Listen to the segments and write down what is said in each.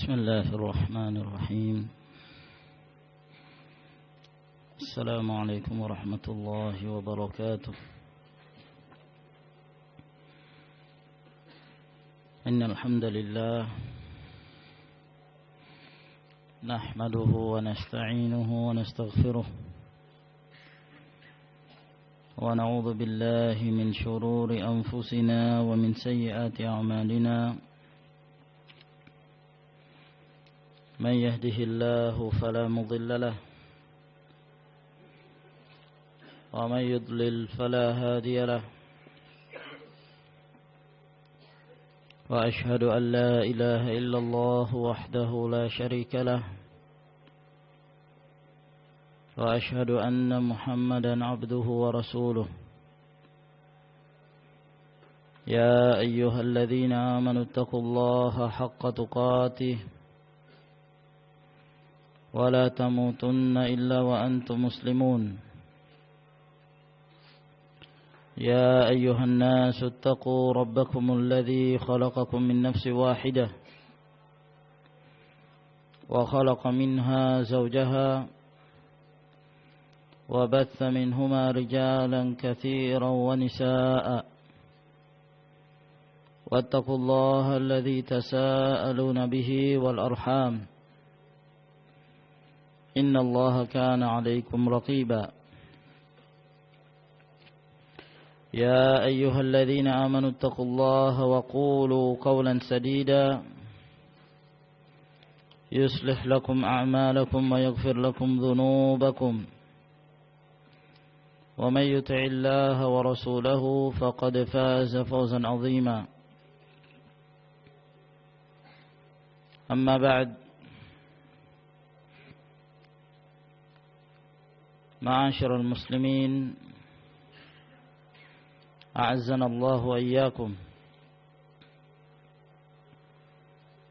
بسم الله الرحمن الرحيم. السلام عليكم ورحمة الله وبركاته. إن الحمد لله نحمده ونستعينه ونستغفره ونعوذ بالله من شرور أنفسنا ومن سيئات أعمالنا. من يهده الله فلا مضل له ومن يضلل فلا هادي له. وأشهد أن لا إله إلا الله وحده لا شريك له. وأشهد أن محمدا عبده ورسوله. يا أيها الذين آمنوا اتقوا الله حق تقاته ولا تموتن إلا وأنتم مسلمون. يا أيها الناس اتقوا ربكم الذي خلقكم من نفس واحدة وخلق منها زوجها وبث منهما رجالا كثيرا ونساء. واتقوا الله الذي تساءلون به والأرحام إن الله كان عليكم رقيبا. يا أيها الذين آمنوا اتقوا الله وقولوا قولا سديدا يصلح لكم أعمالكم ويغفر لكم ذنوبكم. ومن يطع الله ورسوله فقد فاز فوزا عظيما. أما بعد، معاشر المسلمين أعزنا الله وإياكم.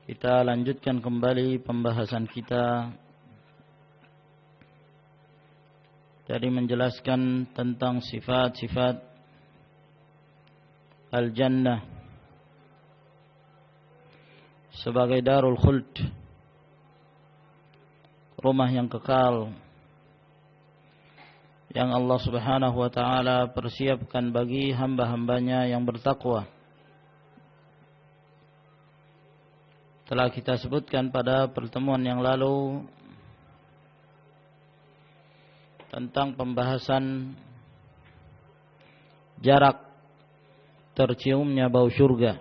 Kita lanjutkan kembali pembahasan kita dari menjelaskan tentang sifat-sifat Al-Jannah sebagai Darul Khuld, rumah yang kekal yang Allah Subhanahu wa ta'ala persiapkan bagi hamba-hambanya yang bertakwa. Telah kita sebutkan pada pertemuan yang lalu tentang pembahasan jarak terciumnya bau surga,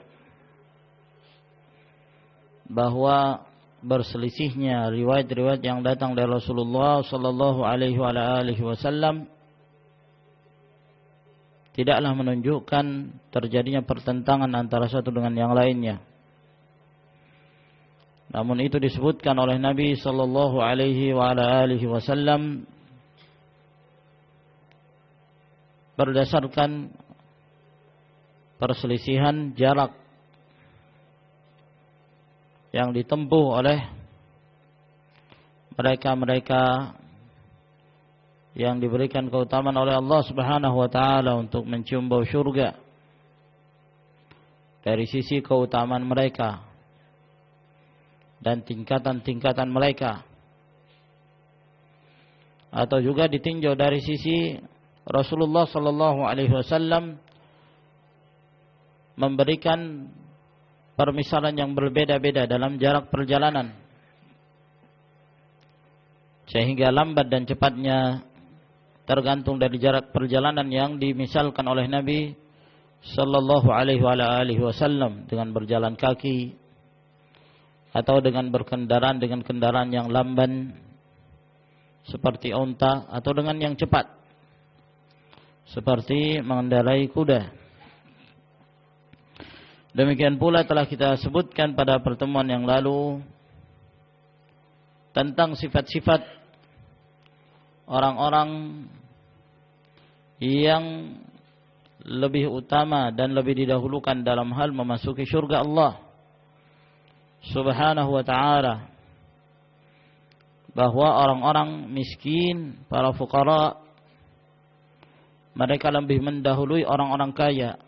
bahwa berselisihnya riwayat-riwayat yang datang dari Rasulullah sallallahu alaihi wasallam tidaklah menunjukkan terjadinya pertentangan antara satu dengan yang lainnya. Namun itu disebutkan oleh Nabi sallallahu alaihi wasallam berdasarkan perselisihan jarak yang ditempuh oleh mereka-mereka yang diberikan keutamaan oleh Allah Subhanahu wa ta'ala untuk mencium bau surga dari sisi keutamaan mereka dan tingkatan-tingkatan mereka, atau juga ditinjau dari sisi Rasulullah sallallahu alaihi wasallam memberikan permisalan yang berbeda-beda dalam jarak perjalanan, sehingga lambat dan cepatnya tergantung dari jarak perjalanan yang dimisalkan oleh Nabi sallallahu alaihi wasallam, dengan berjalan kaki atau dengan berkendaraan dengan kendaraan yang lamban seperti unta, atau dengan yang cepat seperti mengendarai kuda. Demikian pula telah kita sebutkan pada pertemuan yang lalu tentang sifat-sifat orang-orang yang lebih utama dan lebih didahulukan dalam hal memasuki surga Allah Subhanahu wa ta'ala, bahwa orang-orang miskin, para fuqara, mereka lebih mendahului orang-orang kaya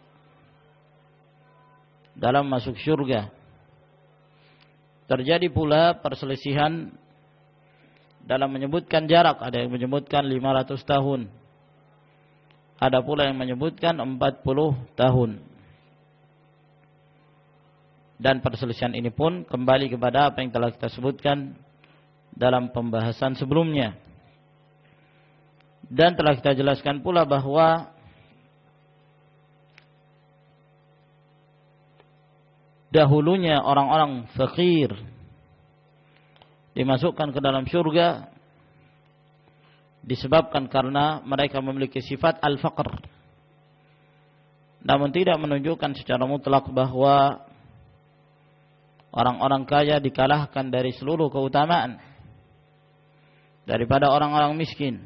dalam masuk surga. terjadi pula perselisihan dalam menyebutkan jarak. Ada yang menyebutkan 500 tahun. Ada pula yang menyebutkan 40 tahun. Dan perselisihan ini pun kembali kepada apa yang telah kita sebutkan dalam pembahasan sebelumnya. Dan telah kita jelaskan pula bahwa dahulunya orang-orang fakir dimasukkan ke dalam syurga disebabkan karena mereka memiliki sifat al-faqr. Namun tidak menunjukkan secara mutlak bahwa orang-orang kaya dikalahkan dari seluruh keutamaan daripada orang-orang miskin.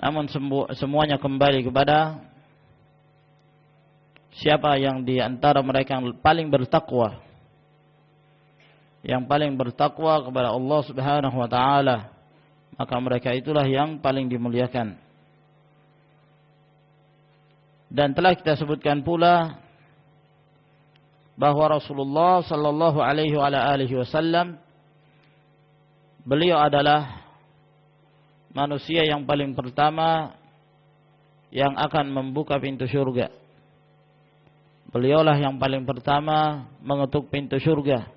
Namun semuanya kembali kepada siapa yang di antara mereka yang paling bertakwa. Yang paling bertakwa kepada Allah Subhanahu wa taala, maka mereka itulah yang paling dimuliakan. Dan telah kita sebutkan pula bahwa Rasulullah sallallahu alaihi wasallam beliau adalah manusia yang paling pertama yang akan membuka pintu syurga. Beliaulah yang paling pertama mengetuk pintu syurga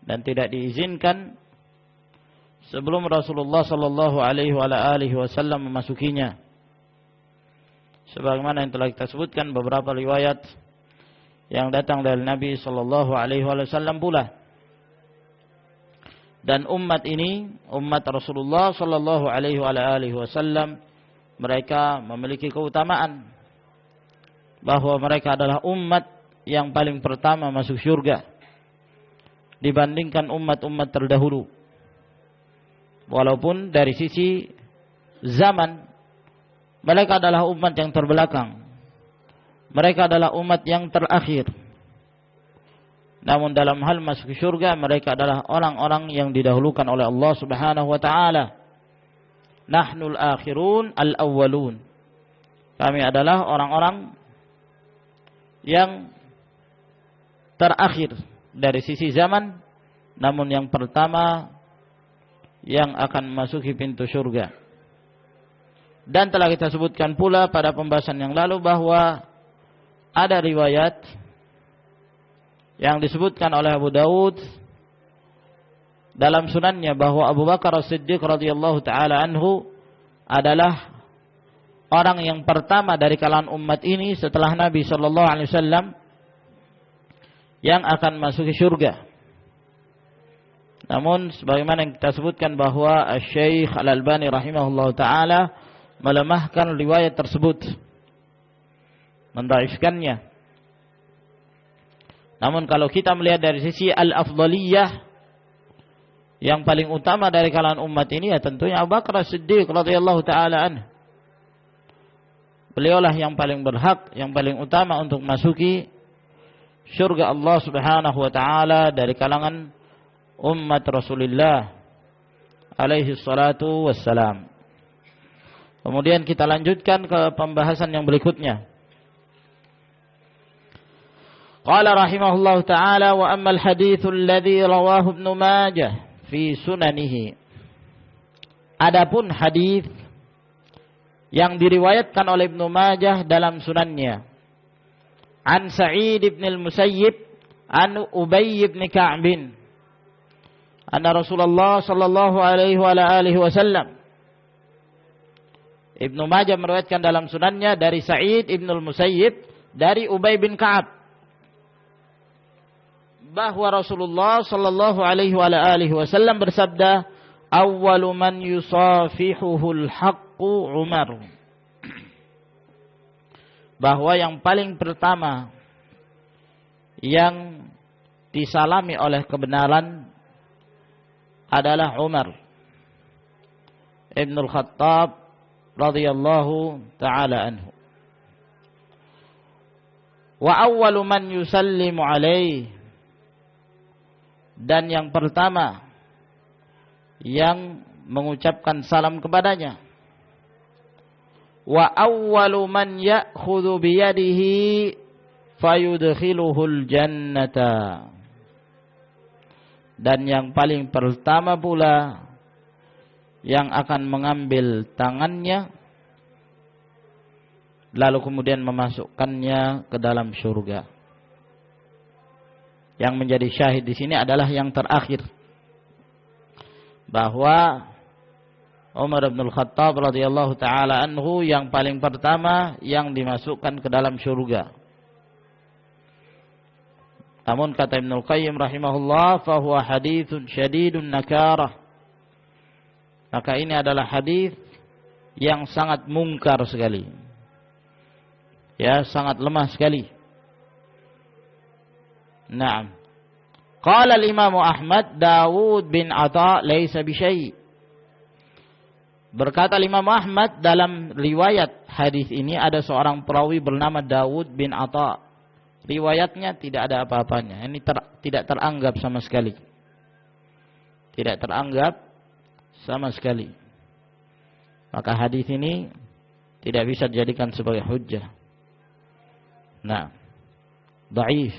dan tidak diizinkan sebelum Rasulullah sallallahu alaihi wasallam memasukinya. Sebagaimana yang telah kita sebutkan beberapa riwayat yang datang dari Nabi sallallahu alaihi wasallam pula. Dan umat ini, umat Rasulullah sallallahu alaihi wasallam, mereka memiliki keutamaan bahwa mereka adalah umat yang paling pertama masuk surga dibandingkan umat-umat terdahulu. Walaupun dari sisi zaman mereka adalah umat yang terbelakang. Mereka adalah umat yang terakhir. Namun dalam hal masuk surga mereka adalah orang-orang yang didahulukan oleh Allah Subhanahu wa taala. Nahnul akhirun al-awwalun. Kami adalah orang-orang yang terakhir dari sisi zaman, namun yang pertama yang akan memasuki pintu surga. Dan telah kita sebutkan pula pada pembahasan yang lalu bahwa ada riwayat yang disebutkan oleh Abu Daud dalam sunannya bahwa Abu Bakar As-Siddiq radhiyallahu taala anhu adalah orang yang pertama dari kalangan umat ini setelah Nabi sallallahu alaihi wasallam yang akan masuk ke surga. Namun sebagaimana yang kita sebutkan bahwa Syekh Al-Albani rahimahullahu taala melemahkan riwayat tersebut, mendhaifkannya. Namun kalau kita melihat dari sisi al-afdaliyah, yang paling utama dari kalangan umat ini ya tentunya Abu Bakar As-Siddiq radhiyallahu taala anhu. Beliaulah yang paling berhak, yang paling utama untuk masuki surga Allah Subhanahu wa taala dari kalangan umat Rasulullah alaihi salatu wassalam. Kemudian kita lanjutkan ke pembahasan yang berikutnya. Qala rahimahullahu ta'ala wa ammal hadithul ladzi rawahu Ibnu Majah fi sunanihi. Adapun hadis yang diriwayatkan oleh Ibnu Majah dalam sunannya. An Sa'id ibn al-Musayyib an Ubay ibn Ka'b anna Rasulullah sallallahu alaihi wa alihi wasallam. Ibnu Majah meriwayatkan dalam sunannya dari Sa'id ibn al-Musayyib dari Ubay bin Ka'ab bahwa Rasulullah sallallahu alaihi wa alihi wasallam bersabda, "Awwalu man yusafihuhul haqqu Umar." Bahwa yang paling pertama yang disalami oleh kebenaran adalah Umar Ibnul Khattab radhiyallahu taala anhu. Wa awwalu man yusallimu alaihi, dan yang pertama yang mengucapkan salam kepadanya. Wa awwalu man ya'khudhu biyadihi fayudkhiluhul jannata, dan yang paling pertama pula yang akan mengambil tangannya lalu kemudian memasukkannya ke dalam surga. Yang menjadi syahid di sini adalah yang terakhir, bahwa Umar bin Khattab radhiyallahu taala anhu yang paling pertama yang dimasukkan ke dalam surga. Namun kata Ibnu Qayyim rahimahullah, fa huwa haditsun syadidun nakarah. Maka ini adalah hadis yang sangat mungkar sekali. Ya, sangat lemah sekali. Naam. Qala al-Imam Ahmad, Dawud bin Atha laisa bi syai'. Berkata Imam Ahmad dalam riwayat hadis ini ada seorang perawi bernama Dawud bin Atha. Riwayatnya tidak ada apa-apanya. Ini tidak teranggap sama sekali. Tidak teranggap sama sekali. Maka hadis ini tidak bisa dijadikan sebagai hujjah. Nah, dhaif.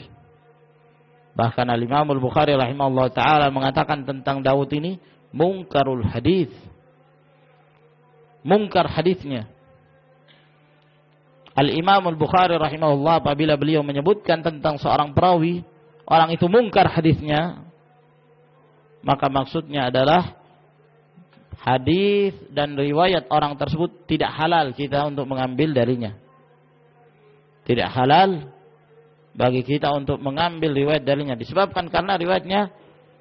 Bahkan Al-Imam Al-Bukhari rahimahullah ta'ala mengatakan tentang Dawud ini mungkarul hadis. Mungkar hadisnya. Al-Imam Al-Bukhari rahimahullah apabila beliau menyebutkan tentang seorang perawi, orang itu mungkar hadisnya, maka maksudnya adalah hadis dan riwayat orang tersebut tidak halal kita untuk mengambil darinya. Tidak halal bagi kita untuk mengambil riwayat darinya, disebabkan karena riwayatnya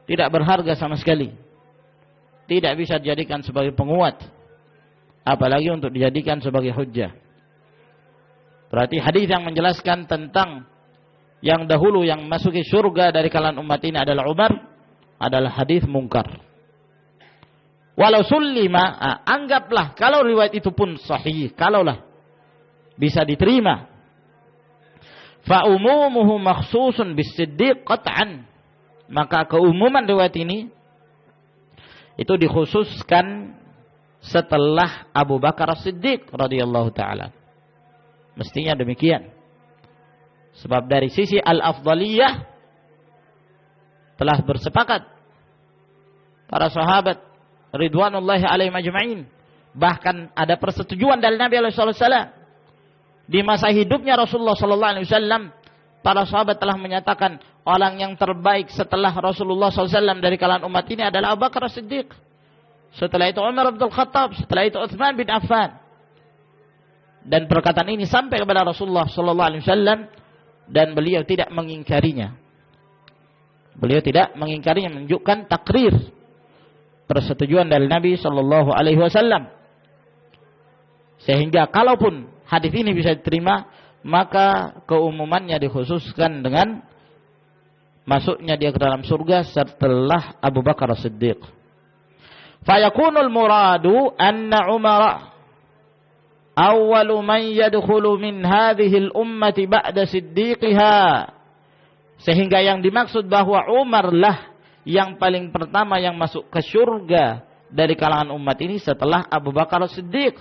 tidak berharga sama sekali, tidak bisa dijadikan sebagai penguat, apalagi untuk dijadikan sebagai hujjah. Berarti hadis yang menjelaskan tentang yang dahulu yang masuki surga dari kalangan umat ini adalah Umar adalah hadis mungkar. Walau sullima, anggaplah kalau riwayat itu pun sahih, kalaulah bisa diterima, fa umumuhu makhsusun bis-siddiq qat'an, maka keumuman riwayat ini itu dikhususkan setelah Abu Bakar As-Siddiq radhiyallahu taala. Mestinya demikian. Sebab dari sisi al-afdaliyah telah bersepakat para sahabat ridwanullahi alaihim ajma'in, bahkan ada persetujuan dari Nabi sallallahu alaihi wasallam. Di masa hidupnya Rasulullah sallallahu alaihi wasallam, para sahabat telah menyatakan orang yang terbaik setelah Rasulullah sallallahu alaihi wasallam dari kalangan umat ini adalah Abu Bakar As-Siddiq. Setelah itu Umar bin Khattab, setelah itu Utsman bin Affan. Dan perkataan ini sampai kepada Rasulullah sallallahu alaihi wasallam dan beliau tidak mengingkarinya. Beliau tidak mengingkarinya, menunjukkan takrir persetujuan dari Nabi sallallahu alaihi wasallam. Sehingga kalaupun hadis ini bisa diterima, maka keumumannya dikhususkan dengan masuknya dia ke dalam surga setelah Abu Bakar As-Siddiq. Fayakunul muradu anna Umar awwalu man yadkhulu min hadhihi al-ummati ba'da siddiqiha. Sehingga yang dimaksud bahwa Umar lah yang paling pertama yang masuk ke surga dari kalangan umat ini setelah Abu Bakar As-Siddiq.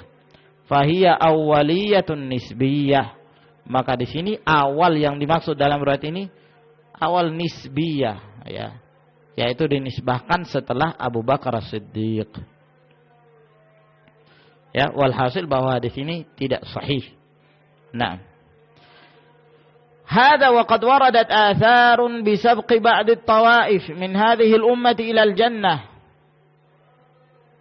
Fahiya awwaliyatun nisbiyah. Maka di sini awal yang dimaksud dalam riwayat ini awal nisbiyah, ya. Yaitu dinisbahkan setelah Abu Bakar As-Siddiq. Ya, walhasil bahwa di sini tidak sahih. Nah, hada wa qad waradat atharun bi sabqi ba'd at-tawaif min hadhihi al-ummati ila al-jannah.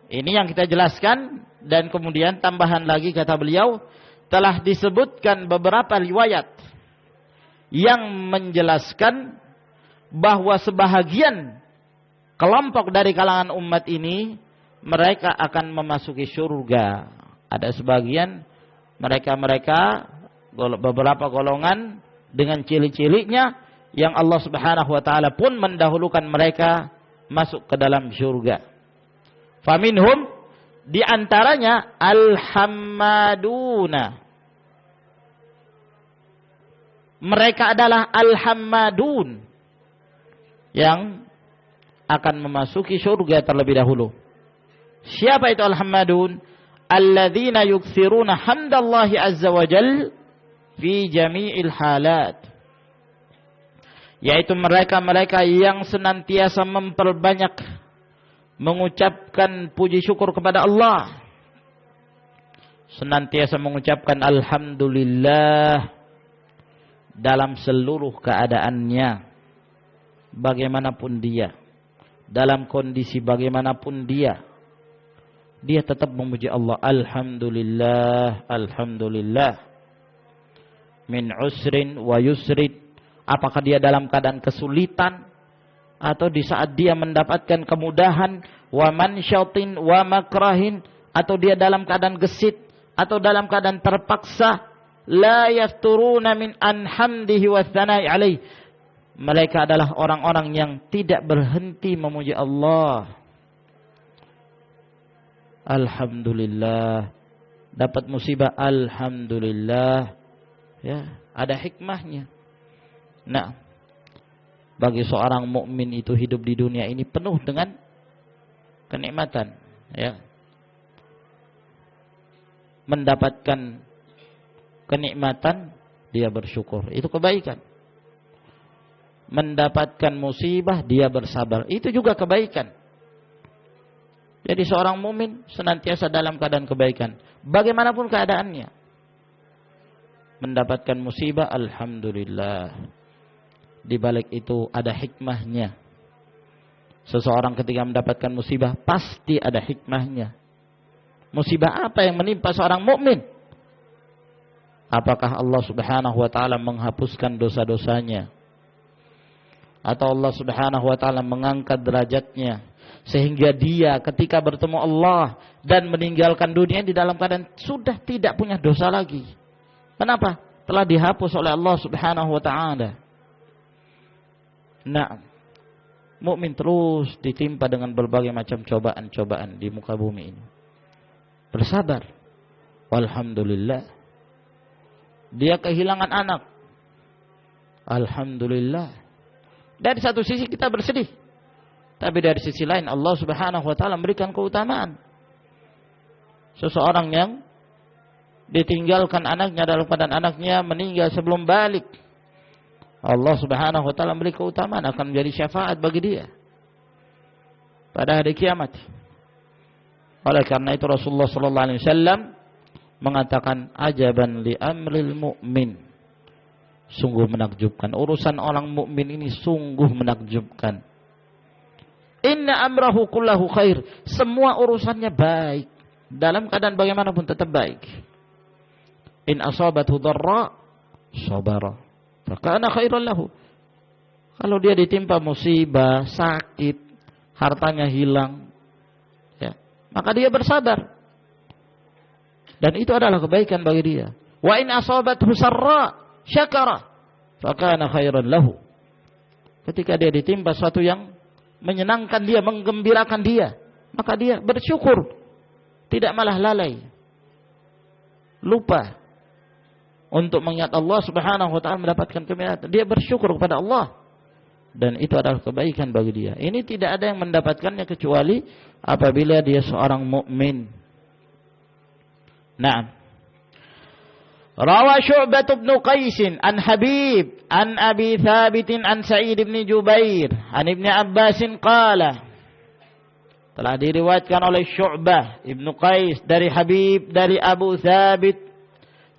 Ini yang kita jelaskan, dan kemudian tambahan lagi kata beliau, telah disebutkan beberapa riwayat yang menjelaskan bahwa sebahagian kelompok dari kalangan umat ini mereka akan memasuki surga. Ada sebagian mereka beberapa golongan dengan ciri-cirinya yang Allah Subhanahu wa taala pun mendahulukan mereka masuk ke dalam surga. Faminhum, di antaranya al-hammaduna. Mereka adalah al-hammadun yang akan memasuki surga terlebih dahulu. Siapa itu al-hammadun? Alladzina yukthiruna hamdallahi azza wa jal fi jami'il halat. yaitu mereka-mereka yang senantiasa memperbanyak mengucapkan puji syukur kepada Allah, senantiasa mengucapkan alhamdulillah dalam seluruh keadaannya, bagaimanapun dia, dalam kondisi bagaimanapun dia tetap memuji Allah. Alhamdulillah, alhamdulillah. Min usrin wa yusrin, apakah dia dalam keadaan kesulitan atau di saat dia mendapatkan kemudahan, wa mansyatin wa makrahin, atau dia dalam keadaan gesit atau dalam keadaan terpaksa, la yafturuna min anhamdihi wa tsana'i alaih. Mereka adalah orang-orang yang tidak berhenti memuji Allah. Alhamdulillah, dapat musibah, alhamdulillah. Ya, ada hikmahnya. Nah, bagi seorang mukmin itu hidup di dunia ini penuh dengan kenikmatan, ya. Mendapatkan kenikmatan, dia bersyukur, itu kebaikan. Mendapatkan musibah, dia bersabar, itu juga kebaikan. Jadi seorang mukmin senantiasa dalam keadaan kebaikan, bagaimanapun keadaannya. Mendapatkan musibah, alhamdulillah. Di balik itu ada hikmahnya. Seseorang ketika mendapatkan musibah pasti ada hikmahnya. Musibah apa yang menimpa seorang mukmin? Apakah Allah Subhanahu wa taala menghapuskan dosa-dosanya? Atau Allah Subhanahu wa taala mengangkat derajatnya sehingga dia ketika bertemu Allah dan meninggalkan dunia di dalam keadaan sudah tidak punya dosa lagi. Kenapa? Telah dihapus oleh Allah Subhanahu wa taala. Nah, mukmin terus ditimpa dengan berbagai macam cobaan-cobaan di muka bumi ini. Bersabar. Alhamdulillah. Dia kehilangan anak. Alhamdulillah. Dari satu sisi kita bersedih, tapi dari sisi lain Allah Subhanahu wa taala memberikan keutamaan. Seseorang yang ditinggalkan anaknya dalam keadaan anaknya meninggal sebelum balik, Allah Subhanahu wa taala memberi keutamaan, akan menjadi syafaat bagi dia pada hari kiamat. Oleh karena itu Rasulullah sallallahu alaihi wasallam mengatakan, ajaban li amril mu'min. Sungguh menakjubkan urusan orang mukmin ini, sungguh menakjubkan. Inna amrahu kullahu khair. Semua urusannya baik, dalam keadaan bagaimanapun tetap baik. In asabathu dharra sabara fakana khairan lahu. Kalau dia ditimpa musibah, sakit, hartanya hilang, ya, maka dia bersabar. Dan itu adalah kebaikan bagi dia. Wa in asabathu sarra syakara fakana khairan lahu. Ketika dia ditimpa sesuatu yang menyenangkan dia, menggembirakan dia, maka dia bersyukur, tidak malah lalai, lupa untuk mengingat Allah Subhanahu wa taala, mendapatkan kenikmatan, dia bersyukur kepada Allah, dan itu adalah kebaikan bagi dia. Ini tidak ada yang mendapatkannya kecuali apabila dia seorang mukmin. Nah, rawa Syu'bah bin Qais an Habib an Abi Thabit an Sa'id bin Jubair an Ibnu Abbas qala, telah diriwayatkan oleh Syu'bah ibn Qais dari Habib, dari Abu Thabit,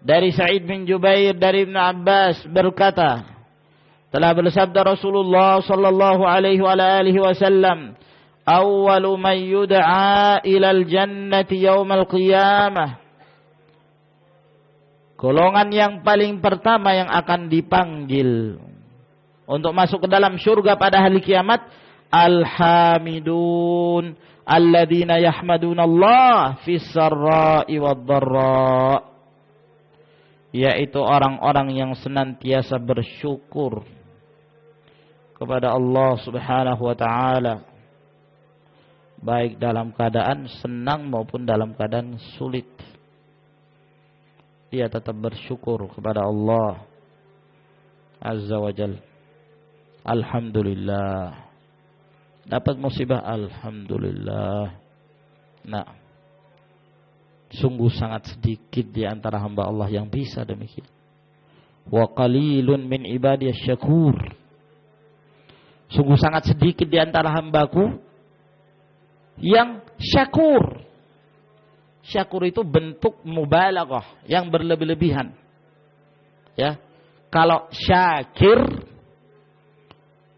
dari Sa'id bin Jubair, dari Ibnu Abbas berkata, telah bersabda Rasulullah sallallahu alaihi wa alihi wasallam, awwalu man yud'a ilal jannati yaumal qiyamah, golongan yang paling pertama yang akan dipanggil untuk masuk ke dalam surga pada hari kiamat, al-hamidun alladzina yahmaduna Allah fis sarra'i wad dharra, yaitu orang-orang yang senantiasa bersyukur kepada Allah Subhanahu wa taala, baik dalam keadaan senang maupun dalam keadaan sulit. Dia tetap bersyukur kepada Allah Azza wa Jalla. Alhamdulillah. Dapat musibah, alhamdulillah. Nah, sungguh sangat sedikit di antara hamba Allah yang bisa demikian. Wa qalilun min ibadiyasy syakur. Sungguh sangat sedikit di antara hambaku yang syakur. Syakur itu bentuk mubalaghah, yang berlebih-lebihan. Ya. Kalau syakir,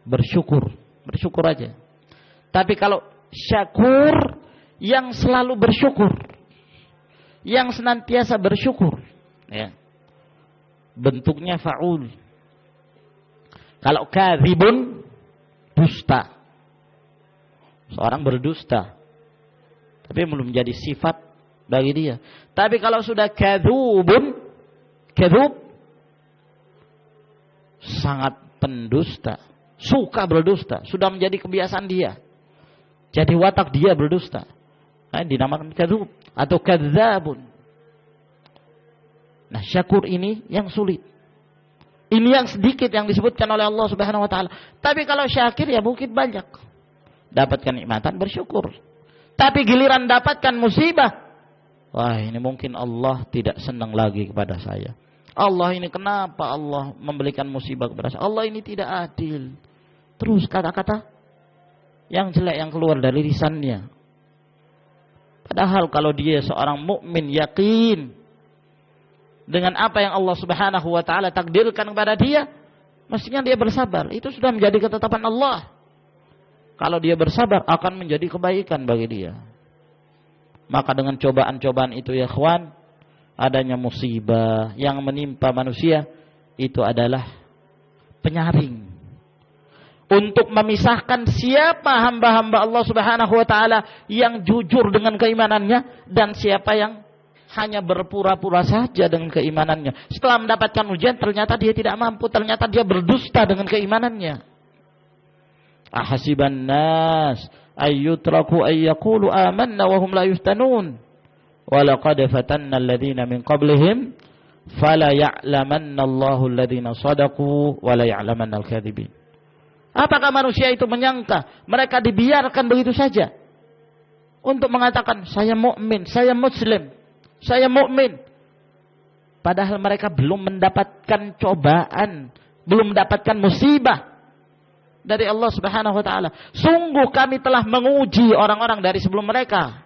bersyukur aja. Tapi kalau syakur, yang selalu bersyukur, yang senantiasa bersyukur, ya. Bentuknya fa'ul. Kalau kadzibun, dusta. Seorang berdusta, tapi belum menjadi sifat bagi dia. Tapi kalau sudah kadzubun, kadzub, sangat pendusta, suka berdusta, sudah menjadi kebiasaan dia. Jadi watak dia berdusta. Nah, dinamakan kadzub atau kadzabun. Nah, syakur ini yang sulit. Ini yang sedikit yang disebutkan oleh Allah Subhanahu wa taala. Tapi kalau syakir ya mungkin banyak. Dapatkan nikmatan bersyukur. Tapi giliran dapatkan musibah, wah ini mungkin Allah tidak senang lagi kepada saya. Allah ini kenapa Allah memberikan musibah kepada saya? Allah ini tidak adil. Terus kata-kata yang jelek yang keluar dari lisannya. Padahal kalau dia seorang mukmin yakin dengan apa yang Allah Subhanahu wa taala takdirkan kepada dia, mestinya dia bersabar. Itu sudah menjadi ketetapan Allah. Kalau dia bersabar akan menjadi kebaikan bagi dia. Maka dengan cobaan-cobaan itu ya ikhwan, adanya musibah yang menimpa manusia itu adalah penyaring untuk memisahkan siapa hamba-hamba Allah Subhanahu wa taala yang jujur dengan keimanannya dan siapa yang hanya berpura-pura saja dengan keimanannya. Setelah mendapatkan ujian ternyata dia tidak mampu, ternyata dia berdusta dengan keimanannya. Ahasiban nas ayyutraku ayyaqulu amanna wa hum la yuftanun. Wa laqad fatanna alladhina min qablihim fala ya'lamanna Allahu alladhina shadaqu wa la ya'lamanna al-kadhibin. Apakah manusia itu menyangka mereka dibiarkan begitu saja untuk mengatakan saya mukmin, saya muslim, saya mukmin, padahal mereka belum mendapatkan cobaan, belum mendapatkan musibah dari Allah Subhanahu wa taala. Sungguh kami telah menguji orang-orang dari sebelum mereka,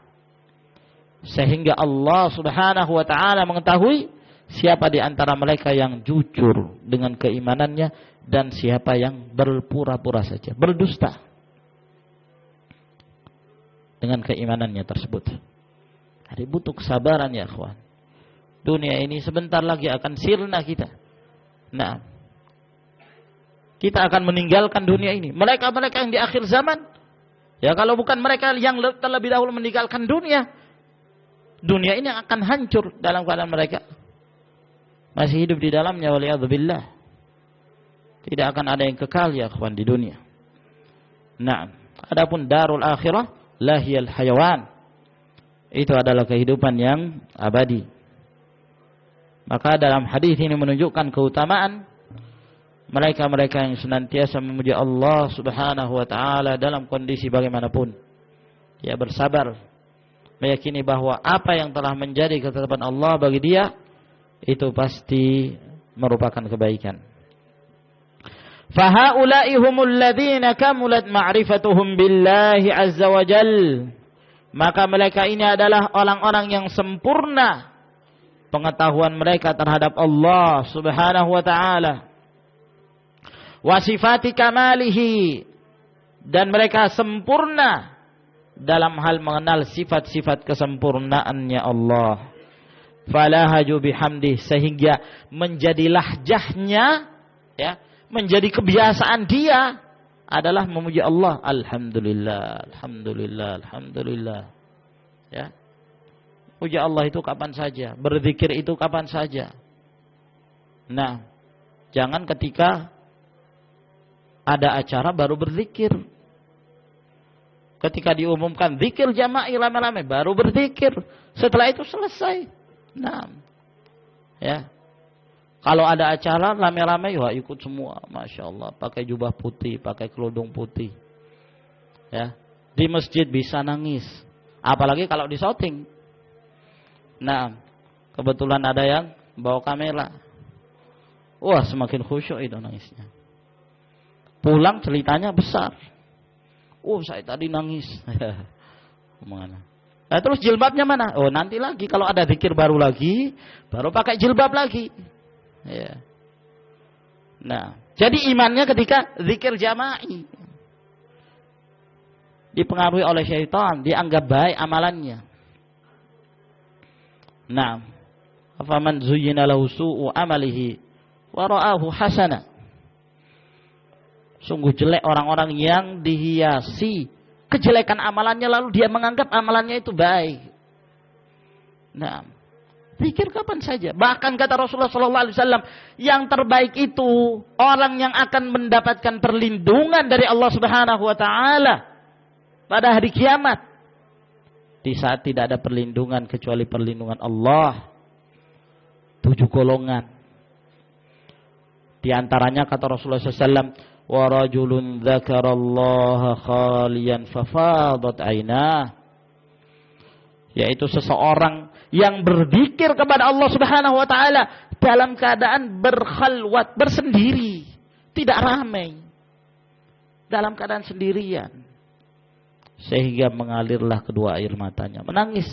sehingga Allah Subhanahu wa taala mengetahui siapa di antara mereka yang jujur dengan keimanannya dan siapa yang berpura-pura saja, berdusta dengan keimanannya tersebut. Jadi butuh kesabaran ya ikhwan. Dunia ini sebentar lagi akan sirna kita. Nah, kita akan meninggalkan dunia ini. Mereka-mereka yang di akhir zaman, ya kalau bukan mereka yang terlebih dahulu meninggalkan dunia, dunia ini akan hancur dalam keadaan mereka masih hidup di dalamnya, waliyadzubillah. Tidak akan ada yang kekal ya ikhwan di dunia. Nah, adapun darul akhirah lahiyal hayawan, itu adalah kehidupan yang abadi. Maka dalam hadis ini menunjukkan keutamaan mereka-mereka yang senantiasa memuji Allah Subhanahu wa taala dalam kondisi bagaimanapun. Dia bersabar, meyakini bahwa apa yang telah menjadi ketetapan Allah bagi dia itu pasti merupakan kebaikan. Fahaula'i humul ladzina kamulat ma'rifatuhum billahi azza wa jalla. Maka mereka ini adalah orang-orang yang sempurna pengetahuan mereka terhadap Allah Subhanahu wa taala. Wa sifati kamalihi, dan mereka sempurna dalam hal mengenal sifat-sifat kesempurnaannya Allah. Falahaju bihamdih, sehingga menjadi lahjahnya, ya, menjadi kebiasaan dia adalah memuji Allah. Alhamdulillah, alhamdulillah, alhamdulillah. Ya. Puji Allah itu kapan saja, berzikir itu kapan saja. Nah, jangan ketika ada acara baru berzikir. Ketika diumumkan zikir jama'i rame-rame baru berzikir. Setelah itu selesai. Nah, ya. Kalau ada acara rame-rame, wah ikut semua, masya Allah, pakai jubah putih, pakai kerudung putih, ya. Di masjid bisa nangis, apalagi kalau di syuting. Nah, kebetulan ada yang bawa kamera, wah semakin khusyuk itu nangisnya. Pulang ceritanya besar. Oh, saya tadi nangis. Mana? Nah, terus jilbabnya mana? Oh, nanti lagi kalau ada zikir baru lagi, baru pakai jilbab lagi. Ya. Nah, jadi imannya ketika zikir jama'i dipengaruhi oleh syaitan, dianggap baik amalannya. Nah, afaman zuyyina lahu su'u amalihi wa ra'ahu hasana. Sungguh jelek orang-orang yang dihiasi kejelekan amalannya lalu dia menganggap amalannya itu baik. Nah, zikir kapan saja. Bahkan kata Rasulullah SAW, yang terbaik itu orang yang akan mendapatkan perlindungan dari Allah Subhanahu wa taala pada hari kiamat. Di saat tidak ada perlindungan kecuali perlindungan Allah. 7 golongan. Di antaranya kata Rasulullah SAW, wa rajulun dzakarallaha khaliyan fafadat ainah. Yaitu seseorang yang berzikir kepada Allah Subhanahu wa taala dalam keadaan berkhalwat, bersendiri, tidak ramai. Dalam keadaan sendirian. Sehingga mengalirlah kedua air matanya, menangis.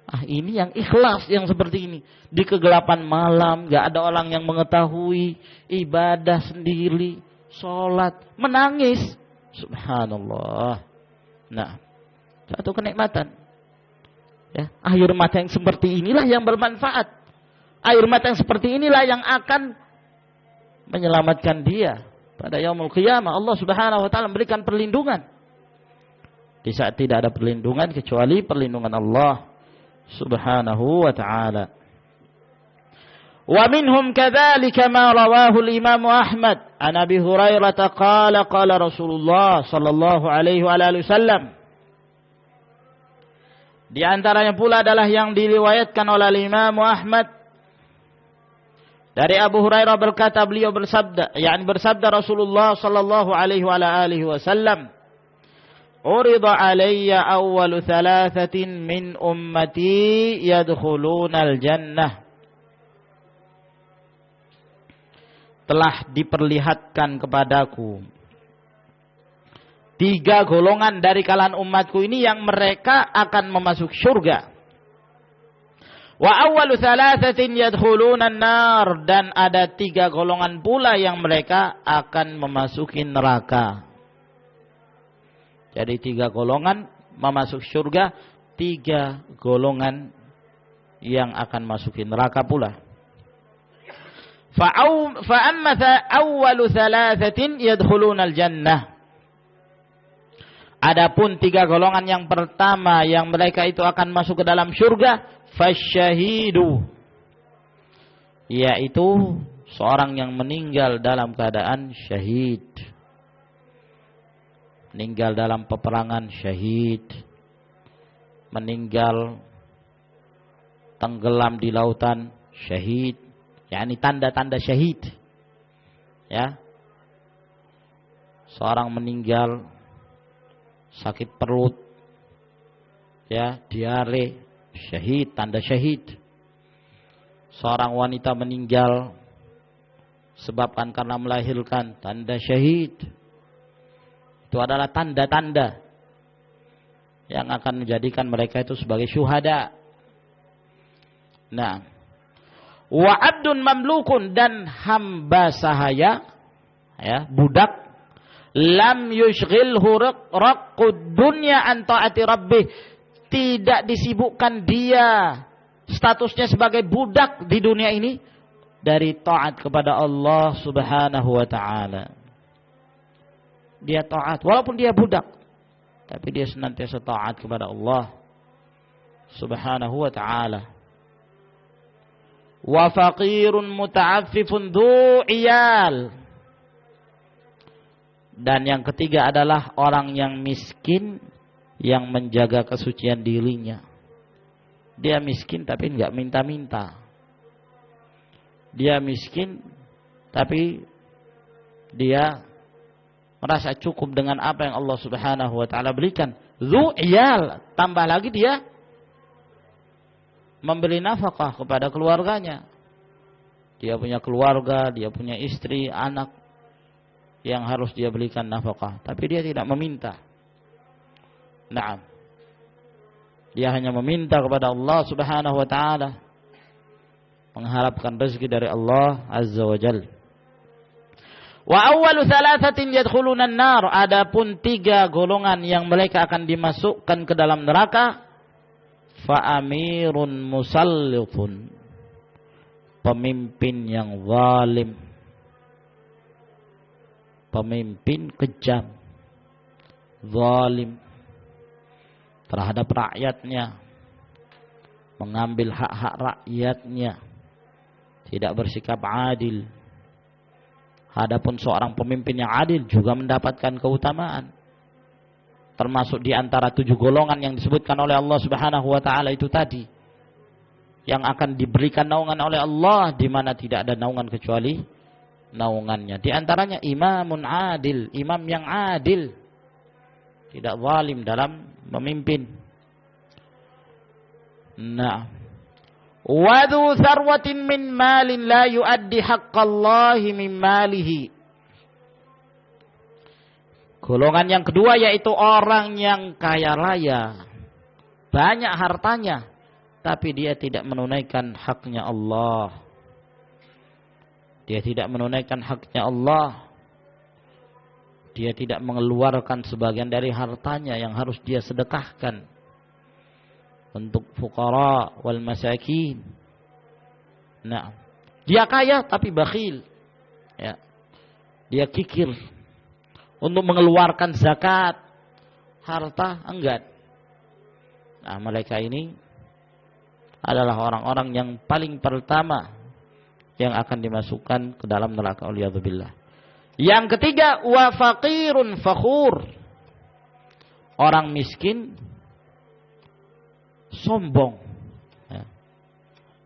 Ini yang ikhlas yang seperti ini. Di kegelapan malam, gak ada orang yang mengetahui, ibadah sendiri, sholat, menangis. Subhanallah. Nah, satu kenikmatan. Ya, air mata yang seperti inilah yang bermanfaat. Air mata yang seperti inilah yang akan menyelamatkan dia pada yaumul qiyamah. Allah Subhanahu wa taala memberikan perlindungan. Di saat tidak ada perlindungan kecuali perlindungan Allah Subhanahu wa taala. Wa minhum kadzalika ma rawahu al-Imam Ahmad an Abi Hurairah qala qala Rasulullah sallallahu alaihi wa alihi wasallam. Di antaranya pula adalah yang diriwayatkan oleh Imam Ahmad dari Abu Hurairah berkata, beliau bersabda, bersabda Rasulullah sallallahu alaihi wa alihi wasallam, "Urida alayya awwalu thalathatin min ummati yadkhulunal jannah." Telah diperlihatkan kepadaku 3 golongan dari kalangan umatku ini yang mereka akan memasuk surga. Wa awwalu thalathatin yadkhulunan nar, dan ada 3 golongan pula yang mereka akan memasuki neraka. Jadi 3 golongan memasuk surga, 3 golongan yang akan masuki neraka pula. Fa amma awwalu thalathatin yadkhulunal jannah. Adapun 3 golongan yang pertama yang mereka itu akan masuk ke dalam surga, fasyahidu, yaitu seorang yang meninggal dalam keadaan syahid. Meninggal dalam peperangan syahid. Meninggal tenggelam di lautan syahid. yakni tanda-tanda syahid. Ya. Seorang meninggal sakit perut, ya, diare, syahid, tanda syahid. Seorang wanita meninggal sebabkan karena melahirkan, tanda syahid. Itu adalah tanda-tanda yang akan menjadikan mereka itu sebagai syuhada. Nah, wa abdun mamlukun, dan hamba sahaya, ya, budak, lam yushghilhu raqqud dunya an ta'ati rabbih, tidak disibukkan dia statusnya sebagai budak di dunia ini dari taat kepada Allah Subhanahu wa taala. Dia taat walaupun dia budak, tapi dia senantiasa taat kepada Allah Subhanahu wa taala. Wa faqirun muta'affifun du'iyal, dan yang ketiga adalah orang yang miskin yang menjaga kesucian dirinya. Dia miskin tapi enggak minta-minta. Dia miskin tapi dia merasa cukup dengan apa yang Allah Subhanahu wa taala berikan. Dzu'iyal, tambah lagi dia memberi nafkah kepada keluarganya. Dia punya keluarga, dia punya istri, anak yang harus dia berikan nafkah, tapi dia tidak meminta. Naam. Dia hanya meminta kepada Allah Subhanahu wa taala, mengharapkan rezeki dari Allah Azza wa Jalla. Wa awwalu thalathatin yadkhuluna an-nar, adapun 3 golongan yang mereka akan dimasukkan ke dalam neraka, fa amirun musallitun, pemimpin yang zalim, pemimpin kejam, zalim terhadap rakyatnya, mengambil hak-hak rakyatnya, tidak bersikap adil. Adapun seorang pemimpin yang adil juga mendapatkan keutamaan. Termasuk di antara 7 golongan yang disebutkan oleh Allah Subhanahu wa taala itu tadi, yang akan diberikan naungan oleh Allah di mana tidak ada naungan kecuali naungannya. Di antaranya imamun adil, imam yang adil, tidak zalim dalam memimpin. Nah, Wadu sarwatin min malin la yuaddi haqqallahi min malihi. Golongan yang kedua yaitu orang yang kaya raya, banyak hartanya, tapi dia tidak menunaikan haknya Allah. Dia tidak menunaikan haknya Allah. Dia tidak mengeluarkan sebagian dari hartanya yang harus dia sedekahkan untuk fuqara wal masakin. Nah, dia kaya tapi bakhil. Ya. Dia kikir untuk mengeluarkan zakat harta, enggak. Nah, mereka ini adalah orang-orang yang paling pertama yang akan dimasukkan ke dalam neraka, waliyadzubillah. Yang ketiga, wa faqirun fakhur, orang miskin sombong. Ya.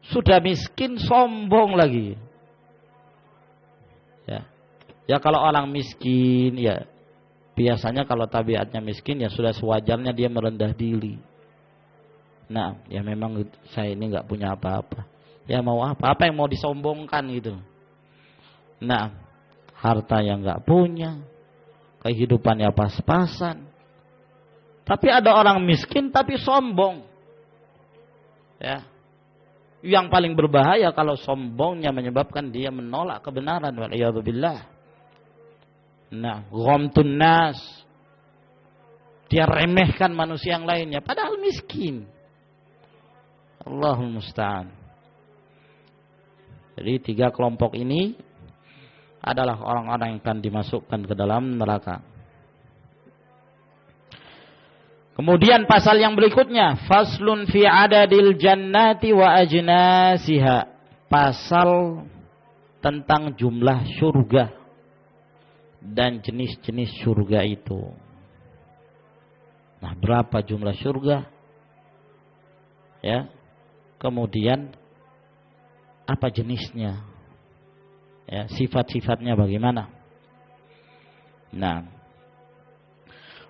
Sudah miskin sombong lagi. Ya. Ya kalau orang miskin ya biasanya kalau tabiatnya miskin ya sudah sewajarnya dia merendah diri. Nah, ya memang saya ini enggak punya apa-apa. Ya mau apa? Apa yang mau disombongkan gitu. Nah, harta yang enggak punya, kehidupannya pas-pasan. Tapi ada orang miskin tapi sombong. Ya. Yang paling berbahaya kalau sombongnya menyebabkan dia menolak kebenaran, waliyadzubillah. Nah, ghamtun nas, dia remehkan manusia yang lainnya padahal miskin. Allahul musta'an. Jadi 3 kelompok ini adalah orang-orang yang akan dimasukkan ke dalam neraka. Kemudian pasal yang berikutnya, faslun fi adadil jannati wa ajnasiha, pasal tentang jumlah surga dan jenis-jenis surga itu. Nah, berapa jumlah surga? Ya. Kemudian apa jenisnya? Ya, sifat-sifatnya bagaimana? Nah,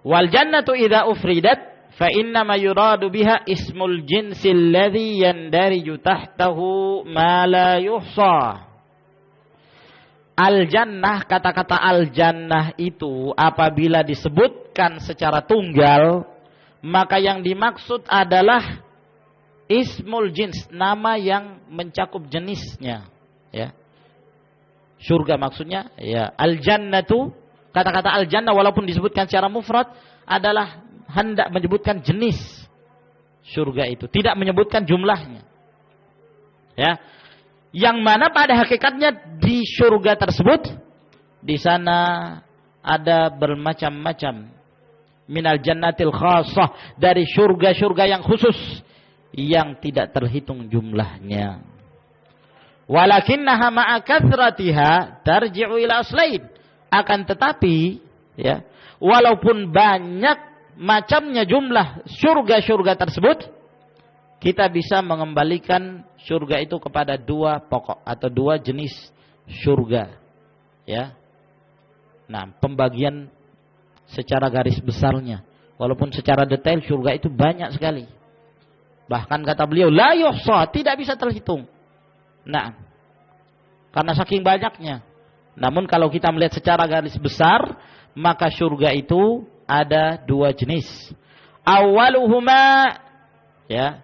wal jannatu idza ufridat fa inna ma yuradu biha ismul jinsil ladzi yandariju tahtahu ma la yuhsa. Al jannah, kata-kata al jannah itu apabila disebutkan secara tunggal, maka yang dimaksud adalah ismul jins, nama yang mencakup jenisnya, ya. Surga maksudnya ya al jannatu. Kata-kata al jannah walaupun disebutkan secara mufrad adalah hendak menyebutkan jenis surga itu, tidak menyebutkan jumlahnya. Ya. Yang mana pada hakikatnya di surga tersebut di sana ada bermacam-macam minal jannatil khassah, dari surga-surga yang khusus yang tidak terhitung jumlahnya. Walakinnaha ma'a kathratiha tarji'u ila aslain. Akan tetapi ya, walaupun banyak macamnya jumlah surga-surga tersebut, kita bisa mengembalikan surga itu kepada 2 pokok atau 2 jenis surga. Ya. Nah, pembagian secara garis besarnya, walaupun secara detail surga itu banyak sekali. Bahkan kata beliau la yuhsa, tidak bisa terhitung. Nah, karena saking banyaknya. Namun kalau kita melihat secara garis besar, maka surga itu ada dua jenis. Awaluhuma, ya,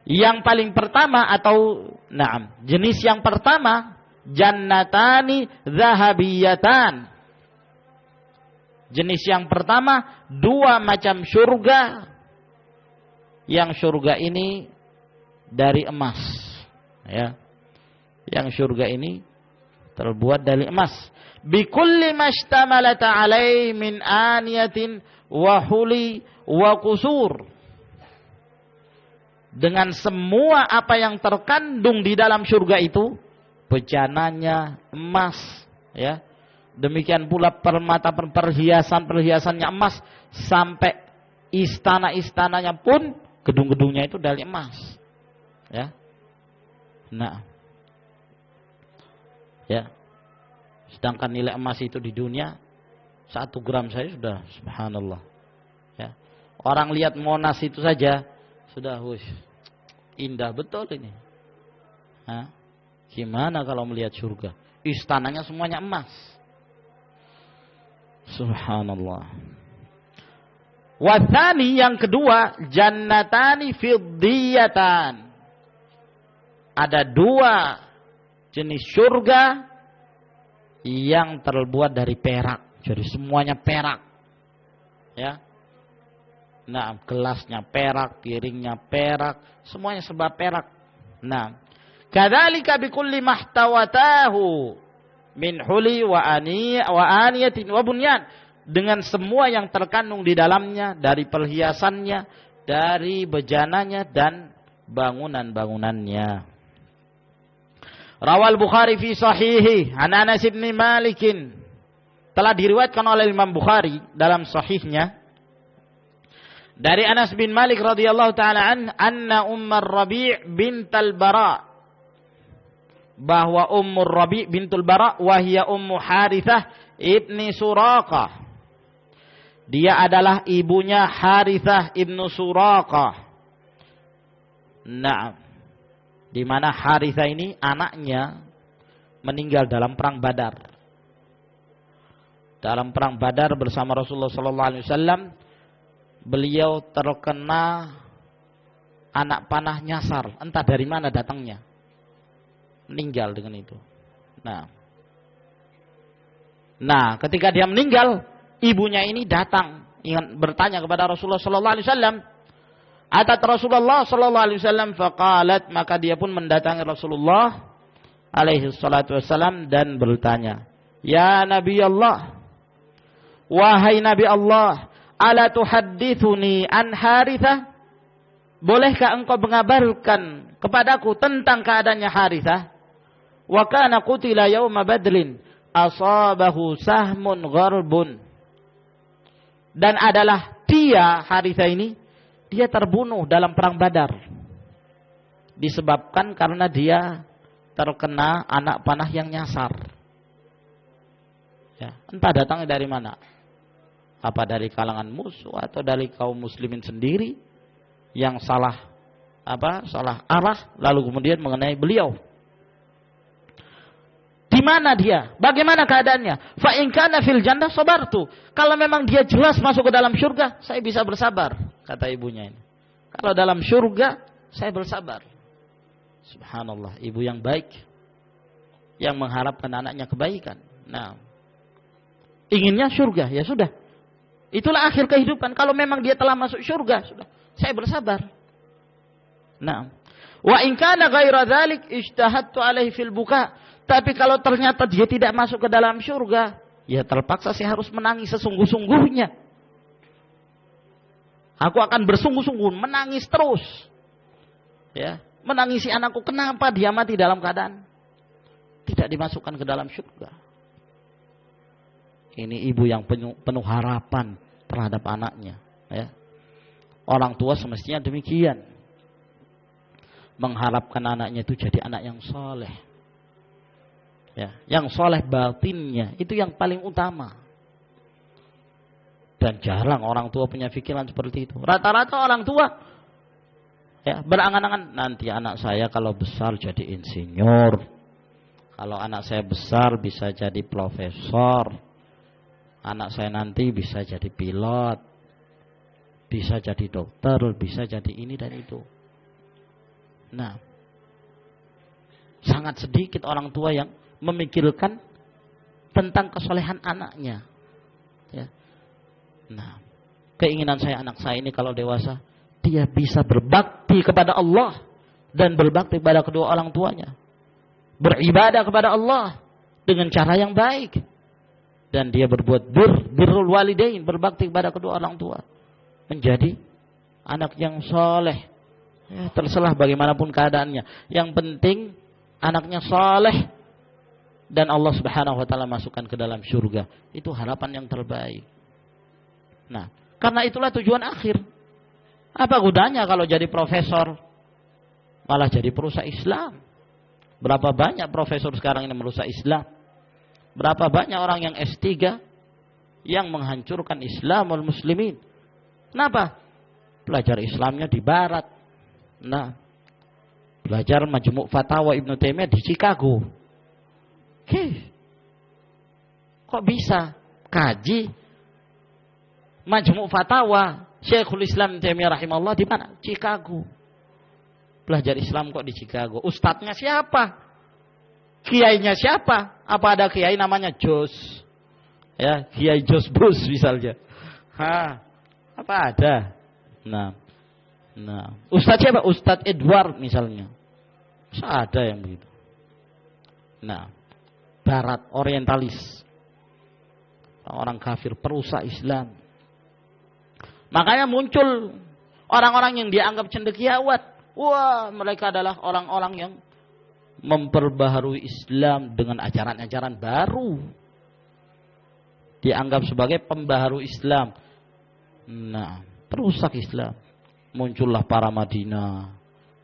yang paling pertama atau jenis yang pertama, jannatani zahabiyatan. Jenis yang pertama, dua macam surga, yang surga ini dari emas, ya. Yang surga ini terbuat dari emas. Bikulli mashtamalata alai min aniyatin wa huli wa kusur. Dengan semua apa yang terkandung di dalam surga itu, bejananya emas, ya. Demikian pula permata perhiasan-perhiasannya emas, sampai istana-istananya pun gedung-gedungnya itu dari emas. Ya. Nah. Ya. Sedangkan nilai emas itu di dunia 1 gram saja sudah subhanallah. Ya. Orang lihat Monas itu saja sudah indah betul ini. Hah? Gimana kalau melihat surga? Istananya semuanya emas. Subhanallah. Wathani, yang kedua, jannatani fiddiyatan. Ada dua jenis surga yang terbuat dari perak. Jadi semuanya perak. Ya. Nah, gelasnya perak, piringnya perak, semuanya sebab perak. Nah, kadzalika bikulli mahtawatahu min huli wa aniyatin wa bunyan, dengan semua yang terkandung di dalamnya, dari perhiasannya, dari bejananya dan bangunan-bangunannya. Rawal Bukhari fi sahihi an Anas bin Malik, telah diriwayatkan oleh Imam Bukhari dalam sahihnya dari Anas bin Malik radhiyallahu taala anna Ummar Rabi' bintal Bara, bahwa Ummur Rabi' bintul Bara wahia Ummu Harithah ibni Suraqah, dia adalah ibunya Harithah ibnu Suraqah. Nah, di mana Harithah ini anaknya meninggal dalam perang Badar. Dalam perang Badar bersama Rasulullah sallallahu alaihi wasallam, beliau terkena anak panah nyasar, entah dari mana datangnya. Meninggal dengan itu. Nah, ketika dia meninggal, ibunya ini datang ingin bertanya kepada Rasulullah sallallahu alaihi wasallam. Atat Rasulullah sallallahu alaihi wasallam faqalat, maka dia pun mendatangi Rasulullah alaihi salatu wasallam dan bertanya, "Ya Nabi Allah, wahai Nabi Allah, ala tuhaddithuni an Harithah? Bolehkah engkau mengabarkan kepadaku tentang keadaannya Harithah? Wa kana qutila yauma Badrin, asabahu sahmun gharbun." Dan adalah dia, Harithah ini, dia terbunuh dalam perang Badar. Disebabkan karena dia terkena anak panah yang nyasar. Ya, entah datangnya dari mana. Apa dari kalangan musuh atau dari kaum muslimin sendiri yang salah arah, lalu kemudian mengenai beliau. Di mana dia? Bagaimana keadaannya? Fa in kana fil jannah sabartu. Kalau memang dia jelas masuk ke dalam surga, saya bisa bersabar, kata ibunya ini. Kalau dalam surga, saya bersabar. Subhanallah, ibu yang baik yang mengharapkan anaknya kebaikan. Nah, inginnya surga, ya sudah. Itulah akhir kehidupan. Kalau memang dia telah masuk surga, sudah, saya bersabar. Nah, wa in kana ghaira dzalik ijtahadtu alaihi fil buka. Tapi kalau ternyata dia tidak masuk ke dalam surga, ya terpaksa saya harus menangis sesungguh-sungguhnya. Aku akan bersungguh-sungguh menangis terus. Ya, menangisi anakku, kenapa dia mati dalam keadaan tidak dimasukkan ke dalam surga. Ini ibu yang penuh harapan terhadap anaknya, ya. Orang tua semestinya demikian. Mengharapkan anaknya itu jadi anak yang soleh. Ya, yang soleh batinnya itu yang paling utama. Dan jarang orang tua punya pikiran seperti itu. Rata-rata orang tua ya berangan-angan, nanti anak saya kalau besar jadi insinyur, Kalau anak saya besar bisa jadi profesor, anak saya nanti bisa jadi pilot, bisa jadi dokter, bisa jadi ini dan itu. Nah, sangat sedikit orang tua yang memikirkan tentang kesolehan anaknya. Ya. Nah, keinginan saya anak saya ini kalau dewasa, dia bisa berbakti kepada Allah dan berbakti kepada kedua orang tuanya. Beribadah kepada Allah dengan cara yang baik. Dan dia berbuat birrul walidain, berbakti kepada kedua orang tua. Menjadi anak yang soleh. Ya, terserah bagaimanapun keadaannya. Yang penting anaknya soleh dan Allah Subhanahu wa taala masukkan ke dalam surga. Itu harapan yang terbaik. Nah, karena itulah tujuan akhir. Apa gunanya kalau jadi profesor malah jadi perusak Islam? Berapa banyak profesor sekarang ini merusak Islam? Berapa banyak orang yang S3 yang menghancurkan Islamul muslimin? Kenapa? Belajar Islamnya di barat. Nah, belajar Majmu' Fatawa Ibnu Taimiyah di Chicago. Kok bisa kaji Majmu' Fatawa Syekhul Islam Taimiyah rahimahullah di mana? Chicago. Belajar Islam kok di Chicago. Ustadznya siapa? Kiainya siapa? Apa ada kiai namanya Jos? Ya, Kiai Jos Bus misalnya. Apa ada? Nah, Ustadz siapa? Ustadz Edward misalnya. Masa ada yang begitu? Nah, Barat, orientalis, orang kafir perusak Islam. Makanya muncul orang-orang yang dianggap cendekiawan. Wah, mereka adalah orang-orang yang memperbaharui Islam dengan ajaran-ajaran baru. Dianggap sebagai pembaharu Islam. Nah, perusak Islam. Muncullah para Madinah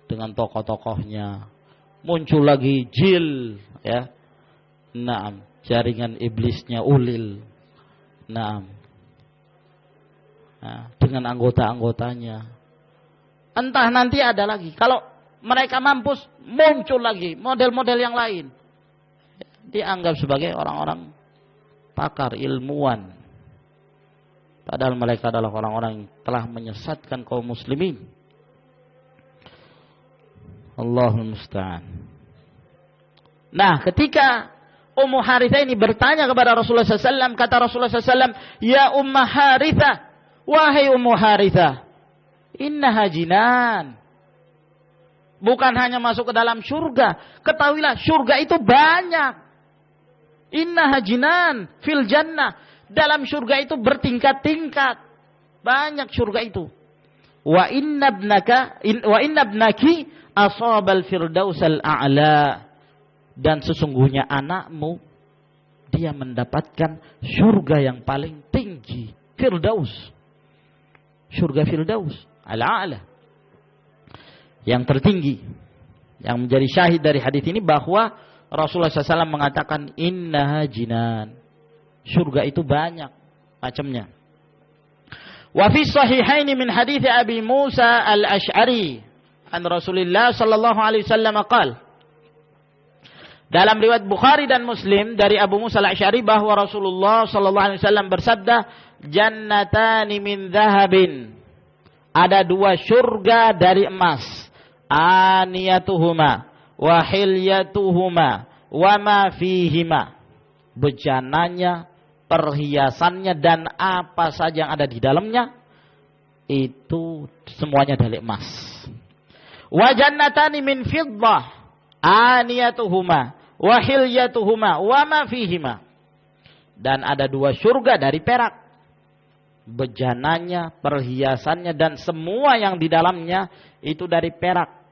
dengan tokoh-tokohnya. Muncul lagi jil, ya. Naam, jaringan iblisnya ulil. Naam. Nah, dengan anggota-anggotanya. Entah nanti ada lagi. Kalau mereka mampus, muncul lagi model-model yang lain. Dianggap sebagai orang-orang pakar, ilmuwan. Padahal mereka adalah orang-orang yang telah menyesatkan kaum muslimin. Allahul musta'an. Nah, ketika Ummu Harithah ini bertanya kepada Rasulullah SAW, kata Rasulullah SAW, "Ya Ummu Harithah, wahai Ummu Harithah, innaha jinan." Bukan hanya masuk ke dalam surga, ketahuilah surga itu banyak. Innaha jinan fil jannah. Dalam surga itu bertingkat-tingkat. Banyak surga itu. Wa inna ibnaki asabal firdausal a'la. Dan sesungguhnya anakmu, dia mendapatkan surga yang paling tinggi. Firdaus. Surga Firdaus. Al-a'la. Yang tertinggi. Yang menjadi syahid dari hadis ini bahwa Rasulullah SAW mengatakan innaha jinan. Surga itu banyak macamnya. Wa fi sahihaini min hadits Abi Musa al-Asy'ari an Rasulillah sallallahu alaihi wasallam qala. Dalam riwayat Bukhari dan Muslim dari Abu Musa al-Asy'ari bahwa Rasulullah sallallahu alaihi wasallam bersabda, "Jannatani min dhahabin." Ada dua surga dari emas. Aniyatuhuma wa hilyatuhuma wa ma fihima. Bejananya, perhiasannya dan apa saja yang ada di dalamnya itu semuanya dari emas. Wa jannatani min fiddah aniyatuhuma wa hilyatuhuma wa ma fihima. Dan ada dua surga dari perak. Bejananya, perhiasannya dan semua yang di dalamnya itu dari perak.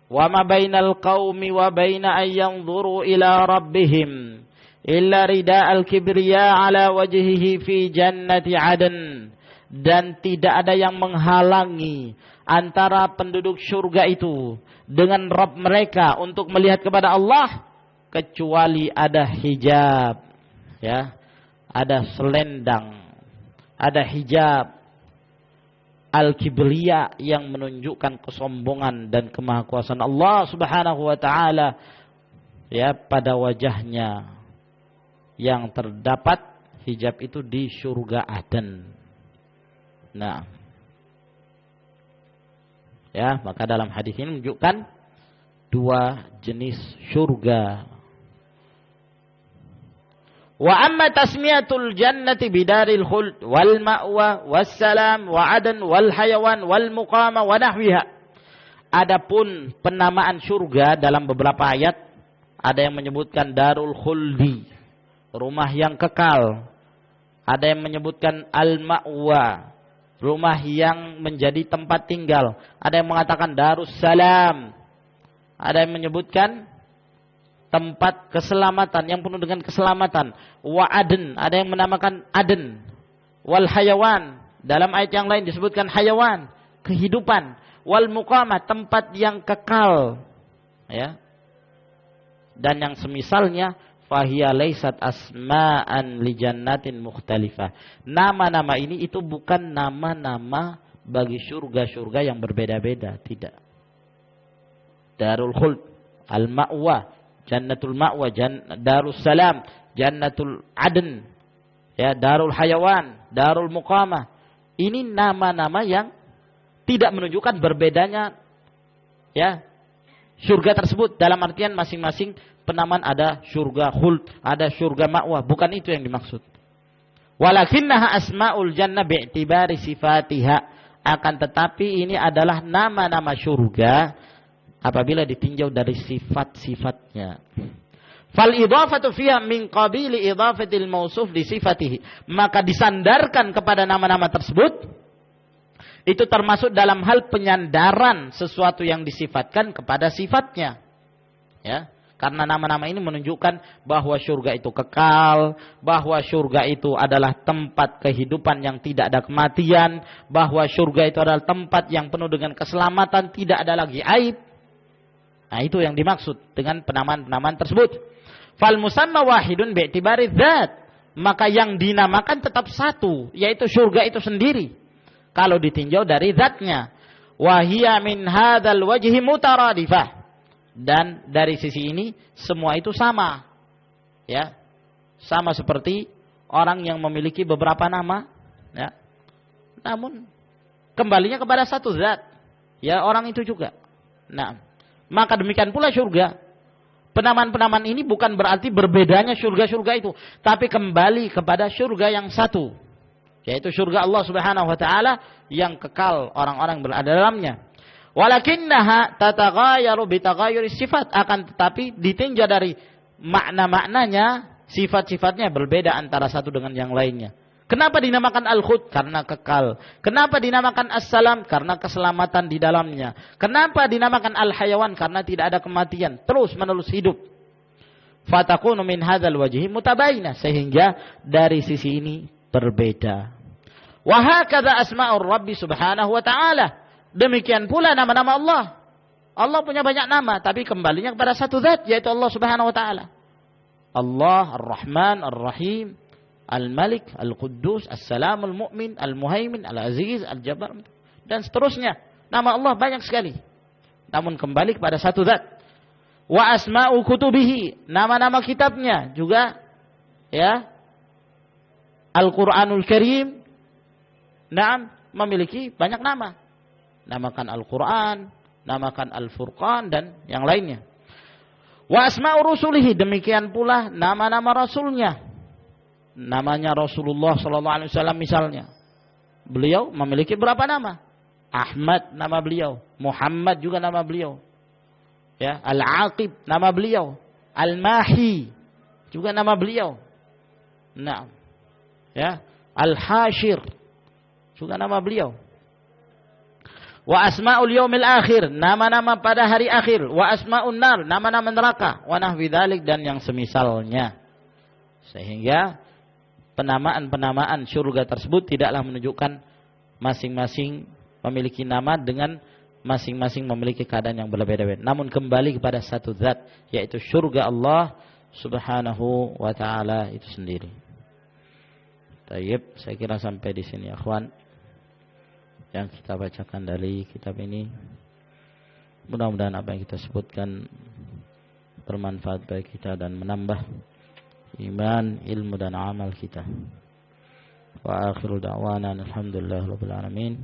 Wa ma bainal qaumi wa baina ayyanzuru ila rabbihim illa rida'al kibriya ala wajhihi fi jannati adan. Dan tidak ada yang menghalangi antara penduduk surga itu dengan Rabb mereka untuk melihat kepada Allah kecuali ada hijab, ya, ada selendang, ada hijab al-kibriya yang menunjukkan kesombongan dan kemahakuasaan Allah Subhanahu wa taala ya pada wajahnya yang terdapat hijab itu di surga Aden. Nah, ya, maka dalam hadis ini menunjukkan dua jenis surga. Wa amma tasmiyatul jannati bidaril khuld wal ma'wa wassalam wa adan wal hayawan wal muqama wa nahwiha. Adapun penamaan surga dalam beberapa ayat ada yang menyebutkan darul khuldi, rumah yang kekal. Ada yang menyebutkan al ma'wa, rumah yang menjadi tempat tinggal. Ada yang mengatakan darus salam. Ada yang menyebutkan tempat keselamatan, yang penuh dengan keselamatan. Wa aden, ada yang menamakan aden. Wal hayawan, dalam ayat yang lain disebutkan hayawan, kehidupan. Wal muqamah, tempat yang kekal. Ya. Dan yang semisalnya, fahiya laysat asma'an li jannatin mukhtalifah. Nama-nama ini itu bukan nama-nama bagi surga-surga yang berbeda-beda, tidak. Darul khuld, al ma'wa, Jannatul Ma'wa, Darus Salam, Jannatul Aden, ya, Darul Hayawan, Darul Muqamah. Ini nama-nama yang tidak menunjukkan berbedanya, ya, surga tersebut. Dalam artian masing-masing penamaan ada surga khuld, ada surga ma'wa. Bukan itu yang dimaksud. Walakinnaha asma'ul jannah bi'tibari sifatiha. Akan tetapi ini adalah nama-nama surga apabila ditinjau dari sifat-sifatnya. Fal idhafatu fiha min qabili idhafatil mausuf li sifatihi. Maka disandarkan kepada nama-nama tersebut itu termasuk dalam hal penyandaran sesuatu yang disifatkan kepada sifatnya. Ya, karena nama-nama ini menunjukkan bahwa surga itu kekal, bahwa surga itu adalah tempat kehidupan yang tidak ada kematian, bahwa surga itu adalah tempat yang penuh dengan keselamatan, tidak ada lagi aib. Nah, itu yang dimaksud dengan penamaan-penamaan tersebut. Fal musamma wahidun bi'tibari dzat. Maka yang dinamakan tetap satu, yaitu surga itu sendiri. Kalau ditinjau dari zatnya. Wa hiya min hadzal wajhi mutaradifah. Dan dari sisi ini semua itu sama. Ya. Sama seperti orang yang memiliki beberapa nama, ya. Namun kembalinya kepada satu zat. Ya, orang itu juga. Nah, maka demikian pula surga. Penamaan-penamaan ini bukan berarti berbedanya surga-surga itu, tapi kembali kepada surga yang satu, yaitu surga Allah Subhanahu wa taala yang kekal orang-orang berada dalamnya. Walakinnaha tataghayaru bitaghayyuri sifat, akan tetapi ditinjau dari makna-maknanya, sifat-sifatnya berbeda antara satu dengan yang lainnya. Kenapa dinamakan Al-Khud? Karena kekal. Kenapa dinamakan As-Salam? Karena keselamatan di dalamnya. Kenapa dinamakan Al-Hayawan? Karena tidak ada kematian. Terus menerus hidup. Fatakunu min hadzal wajhi mutabayinah. Sehingga dari sisi ini berbeda. Wa hakadha asma'ur Rabbi subhanahu wa ta'ala. Demikian pula nama-nama Allah. Allah punya banyak nama, tapi kembalinya kepada satu zat, yaitu Allah subhanahu wa ta'ala. Allah Ar-Rahman Ar-Rahim, Al-Malik, Al-Quddus, As-Salam, Al-Mu'min, Al-Muhaimin, Al-Aziz, Al-Jabbar, dan seterusnya. Nama Allah banyak sekali. Namun kembali kepada satu zat. Wa asma'u kutubihi, nama-nama kitabnya juga, ya. Al-Quranul Karim, naam, memiliki banyak nama. Namakan Al-Quran, namakan Al-Furqan, dan yang lainnya. Wa asma'u rusulihi, demikian pula nama-nama rasulnya. Namanya Rasulullah SAW misalnya. Beliau memiliki berapa nama? Ahmad nama beliau, Muhammad juga nama beliau. Ya, Al-Aqib nama beliau, Al-Mahi juga nama beliau. Nah, ya, Al-Hashir juga nama beliau. Wa asma'ul yaumil akhir, nama-nama pada hari akhir. Wa asma'un nar, nama-nama neraka. Wa nahwi dzalik, dan yang semisalnya. Sehingga penamaan-penamaan surga tersebut tidaklah menunjukkan masing-masing memiliki nama dengan masing-masing memiliki keadaan yang berbeda-beda. Namun kembali kepada satu zat, yaitu surga Allah Subhanahu wa taala itu sendiri. Tayyib, saya kira sampai di sini akhwan yang kita bacakan dari kitab ini. Mudah-mudahan apa yang kita sebutkan bermanfaat bagi kita dan menambah iman, ilmu dan amal kita. Wa akhiru da'wana alhamdulillah rabbil alamin.